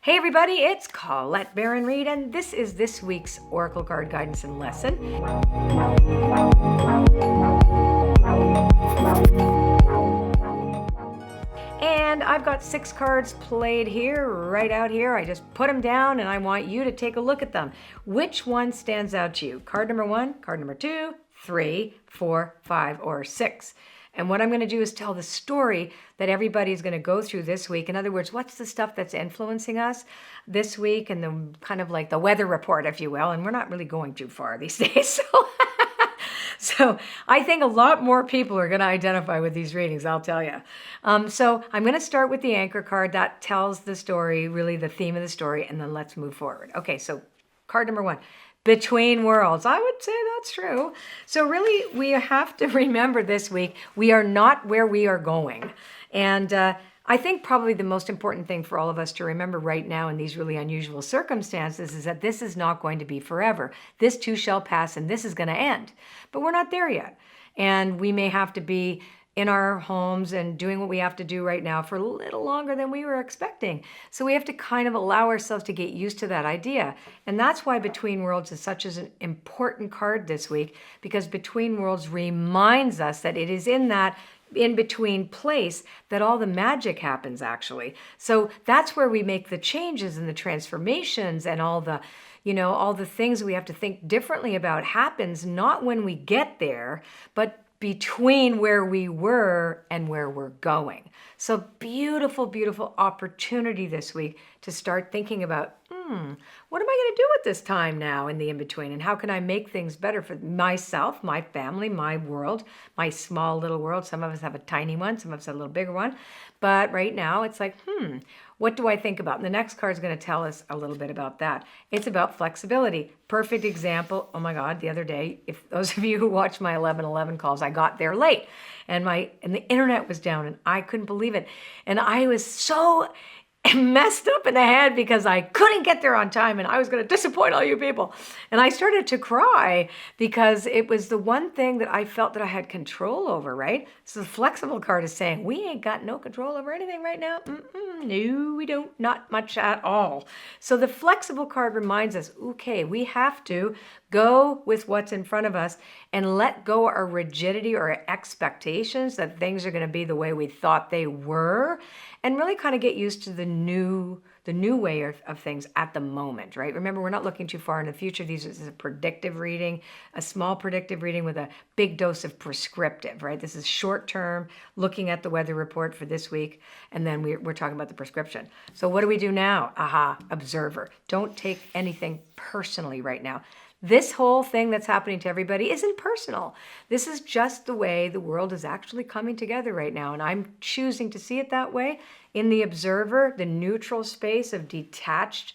Hey everybody, it's Colette Baron-Reid, and this is this week's Oracle Card Guidance and Lesson. And I've got 6 cards played here, right out here. I just put them down and I want you to take a look at them. Which one stands out to you? Card number 1, card number 2, 3, 4, 5, or 6. And what I'm going to do is tell the story that everybody's going to go through this week. In other words, what's the stuff that's influencing us this week, and the kind of like the weather report, if you will. And we're not really going too far these days. So I think a lot more people are going to identify with these readings, I'll tell you. So I'm going to start with the anchor card that tells the story, really the theme of the story, and then let's move forward. Okay, so card number 1. Between worlds. I would say that's true. So really, we have to remember this week, we are not where we are going. And I think probably the most important thing for all of us to remember right now in these really unusual circumstances is that this is not going to be forever. This too shall pass, and this is going to end. But we're not there yet. And we may have to be in our homes and doing what we have to do right now for a little longer than we were expecting. So we have to kind of allow ourselves to get used to that idea. And that's why Between Worlds is such an important card this week, because Between Worlds reminds us that it is in that in-between place that all the magic happens, actually. So that's where we make the changes and the transformations, and all the all the things we have to think differently about happens not when we get there, but between where we were and where we're going. So beautiful, beautiful opportunity this week to start thinking about, what am I going to do with this time now in the in-between? And how can I make things better for myself, my family, my world, my small little world? Some of us have a tiny one, some of us have a little bigger one. But right now it's like, what do I think about? And the next card is going to tell us a little bit about that. It's about flexibility. Perfect example. Oh my God, the other day, if those of you who watch my 11:11 calls, I got there late and the internet was down and I couldn't believe it. And I was so messed up in the head because I couldn't get there on time and I was going to disappoint all you people. And I started to cry because it was the one thing that I felt that I had control over, right? So the flexible card is saying, we ain't got no control over anything right now. No, we don't. Not much at all. So the flexible card reminds us, okay, we have to go with what's in front of us and let go our rigidity or our expectations that things are going to be the way we thought they were, and really kind of get used to the new way of things at the moment, right? Remember, we're not looking too far in the future. This is a predictive reading, a small predictive reading with a big dose of prescriptive, right? This is short term, looking at the weather report for this week, and then we're talking about the prescription. So what do we do now? Observer. Don't take anything personally right now. This whole thing that's happening to everybody isn't personal. This is just the way the world is actually coming together right now. And I'm choosing to see it that way in the observer, the neutral space of detachment,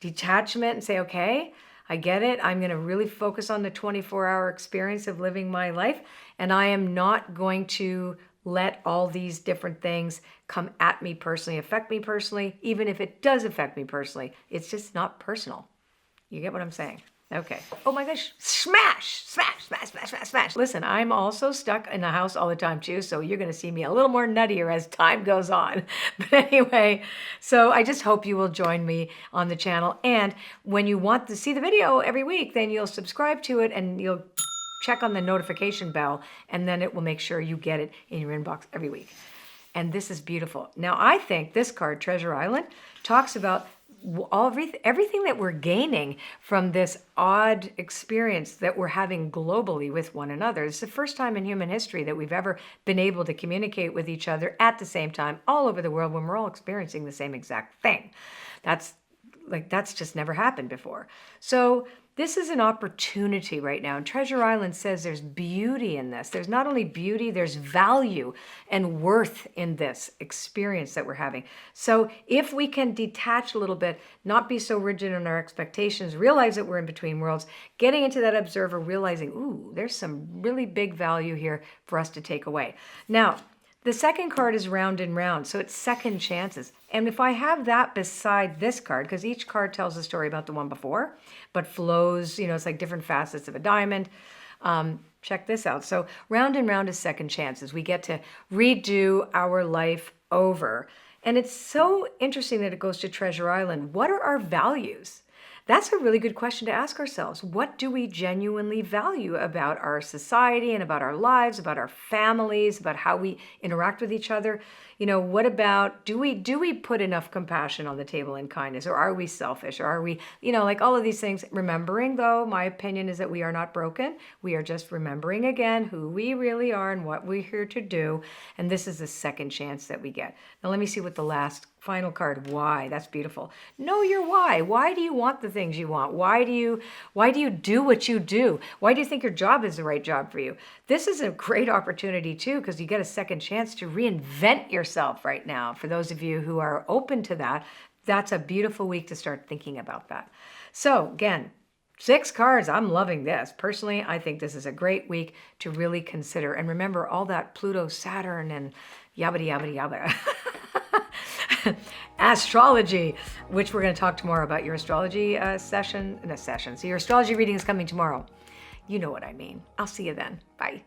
and say, okay, I get it. I'm going to really focus on the 24-hour experience of living my life. And I am not going to let all these different things come at me personally, affect me personally. Even if it does affect me personally, it's just not personal. You get what I'm saying? Okay. Oh my gosh. Smash, smash, smash, smash, smash, smash. Listen, I'm also stuck in the house all the time too, so you're going to see me a little more nuttier as time goes on. But anyway, so I just hope you will join me on the channel. And when you want to see the video every week, then you'll subscribe to it and you'll check on the notification bell, and then it will make sure you get it in your inbox every week. And this is beautiful. Now, I think this card, Treasure Island, talks about everything that we're gaining from this odd experience that we're having globally with one another. It's the first time in human history that we've ever been able to communicate with each other at the same time all over the world when we're all experiencing the same exact thing. That's just never happened before. So this is an opportunity right now. And Treasure Island says there's beauty in this. There's not only beauty, there's value and worth in this experience that we're having. So if we can detach a little bit, not be so rigid in our expectations, realize that we're in between worlds, getting into that observer, realizing, ooh, there's some really big value here for us to take away. Now, the second card is Round and Round, so it's second chances. And if I have that beside this card, because each card tells a story about the one before, but flows, it's like different facets of a diamond. Check this out. So Round and Round is second chances. We get to redo our life over. And it's so interesting that it goes to Treasure Island. What are our values? That's a really good question to ask ourselves. What do we genuinely value about our society and about our lives, about our families, about how we interact with each other? What about, do we put enough compassion on the table and kindness, or are we selfish, or are we, like all of these things? Remembering, though, my opinion is that we are not broken. We are just remembering again who we really are and what we're here to do. And this is the second chance that we get. Now let me see what the last final card, why. That's beautiful. Know your why. Why do you want the things you want? Why do you do what you do? Why do you think your job is the right job for you? This is a great opportunity too, because you get a second chance to reinvent yourself right now. For those of you who are open to that, that's a beautiful week to start thinking about that. So again, 6 cards. I'm loving this. Personally, I think this is a great week to really consider. And remember all that Pluto, Saturn, and yabba yabba yabba. Astrology, which we're going to talk tomorrow about your astrology session. So your astrology reading is coming tomorrow. You know what I mean. I'll see you then. Bye.